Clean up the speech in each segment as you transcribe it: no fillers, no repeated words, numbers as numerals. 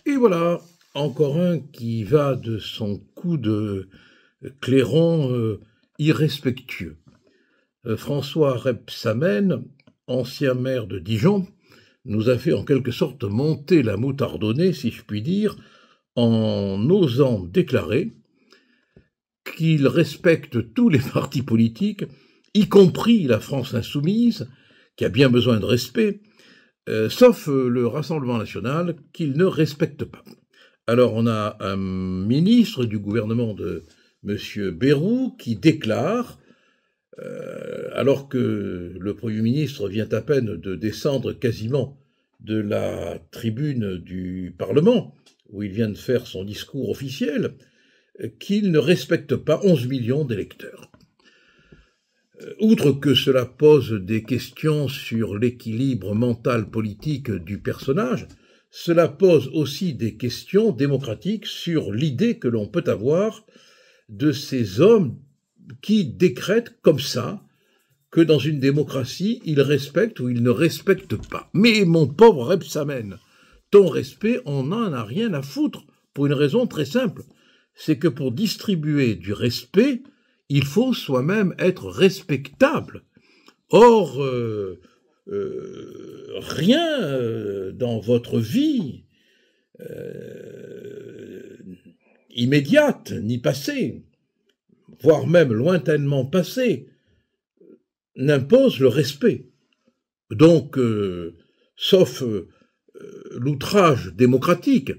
Et voilà, encore un qui va de son coup de clairon irrespectueux. François Rebsamen, ancien maire de Dijon, nous a fait en quelque sorte monter la moutardonnée, si je puis dire, en osant déclarer qu'il respecte tous les partis politiques, y compris la France insoumise, qui a bien besoin de respect, sauf le Rassemblement national, qu'il ne respecte pas. Alors on a un ministre du gouvernement de M. Bayrou qui déclare, alors que le Premier ministre vient à peine de descendre quasiment de la tribune du Parlement, où il vient de faire son discours officiel, qu'il ne respecte pas 11 millions d'électeurs. Outre que cela pose des questions sur l'équilibre mental politique du personnage, cela pose aussi des questions démocratiques sur l'idée que l'on peut avoir de ces hommes qui décrètent comme ça que dans une démocratie, ils respectent ou ils ne respectent pas. Mais mon pauvre Rebsamen, ton respect, on n'en a rien à foutre, pour une raison très simple. C'est que pour distribuer du respect, il faut soi-même être respectable. Or, rien dans votre vie immédiate ni passée, voire même lointainement passée, n'impose le respect. Donc, sauf l'outrage démocratique,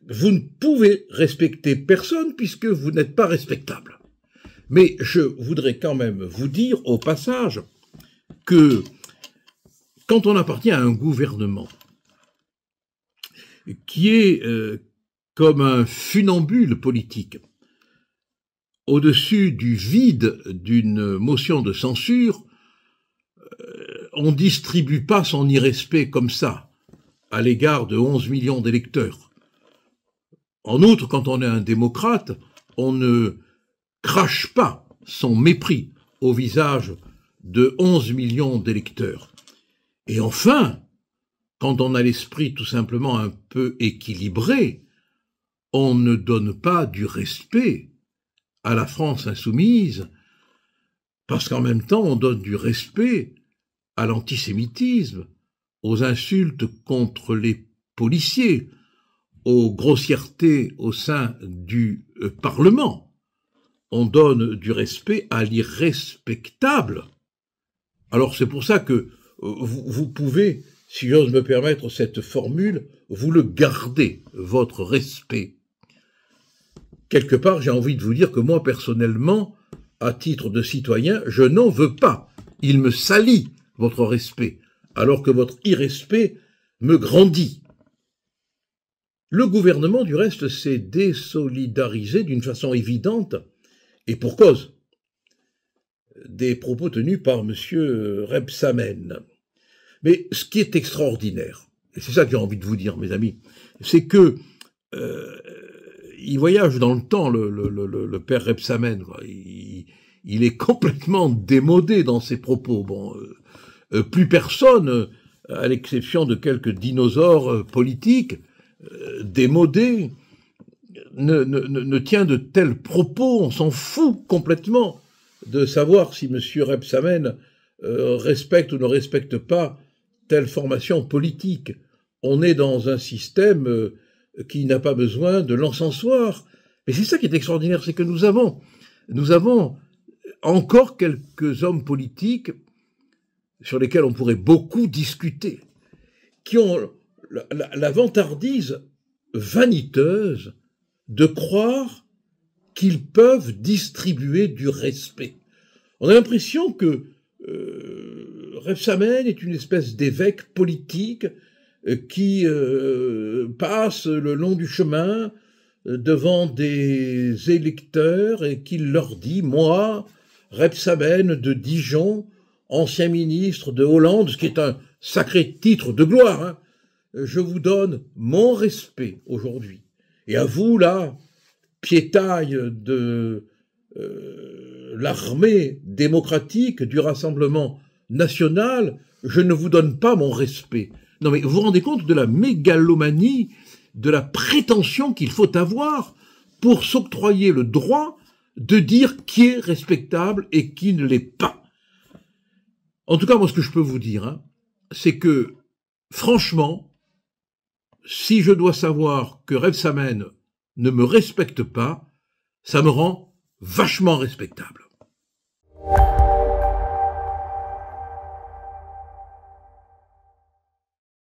vous ne pouvez respecter personne puisque vous n'êtes pas respectable. Mais je voudrais quand même vous dire au passage que quand on appartient à un gouvernement qui est comme un funambule politique, au-dessus du vide d'une motion de censure, on ne distribue pas son irrespect comme ça à l'égard de 11 millions d'électeurs. En outre, quand on est un démocrate, on ne crache pas son mépris au visage de 11 millions d'électeurs. Et enfin, quand on a l'esprit tout simplement un peu équilibré, on ne donne pas du respect à la France insoumise, parce qu'en même temps on donne du respect à l'antisémitisme, aux insultes contre les policiers, aux grossièretés au sein du Parlement. On donne du respect à l'irrespectable. Alors c'est pour ça que vous pouvez, si j'ose me permettre cette formule, vous le gardez, votre respect. Quelque part, j'ai envie de vous dire que moi, personnellement, à titre de citoyen, je n'en veux pas. Il me salit, votre respect, alors que votre irrespect me grandit. Le gouvernement, du reste, s'est désolidarisé d'une façon évidente, et pour cause, des propos tenus par M. Rebsamen. Mais ce qui est extraordinaire, et c'est ça que j'ai envie de vous dire, mes amis, c'est que il voyage dans le temps, le père Rebsamen. Il est complètement démodé dans ses propos. Bon, plus personne, à l'exception de quelques dinosaures politiques, démodés, ne tient de tels propos. On s'en fout complètement de savoir si M. Rebsamen respecte ou ne respecte pas telle formation politique. On est dans un système qui n'a pas besoin de l'encensoir. Mais c'est ça qui est extraordinaire, c'est que nous avons encore quelques hommes politiques sur lesquels on pourrait beaucoup discuter, qui ont la vantardise vaniteuse de croire qu'ils peuvent distribuer du respect. On a l'impression que Rebsamen est une espèce d'évêque politique qui passe le long du chemin devant des électeurs et qui leur dit « Moi, Rebsamen de Dijon, ancien ministre de Hollande », ce qui est un sacré titre de gloire, hein, je vous donne mon respect aujourd'hui. Et à vous, là, piétaille de l'armée démocratique du Rassemblement national, je ne vous donne pas mon respect. Non mais vous vous rendez compte de la mégalomanie de la prétention qu'il faut avoir pour s'octroyer le droit de dire qui est respectable et qui ne l'est pas. En tout cas, moi, ce que je peux vous dire, c'est que, franchement, si je dois savoir que Rebsamen ne me respecte pas, ça me rend vachement respectable.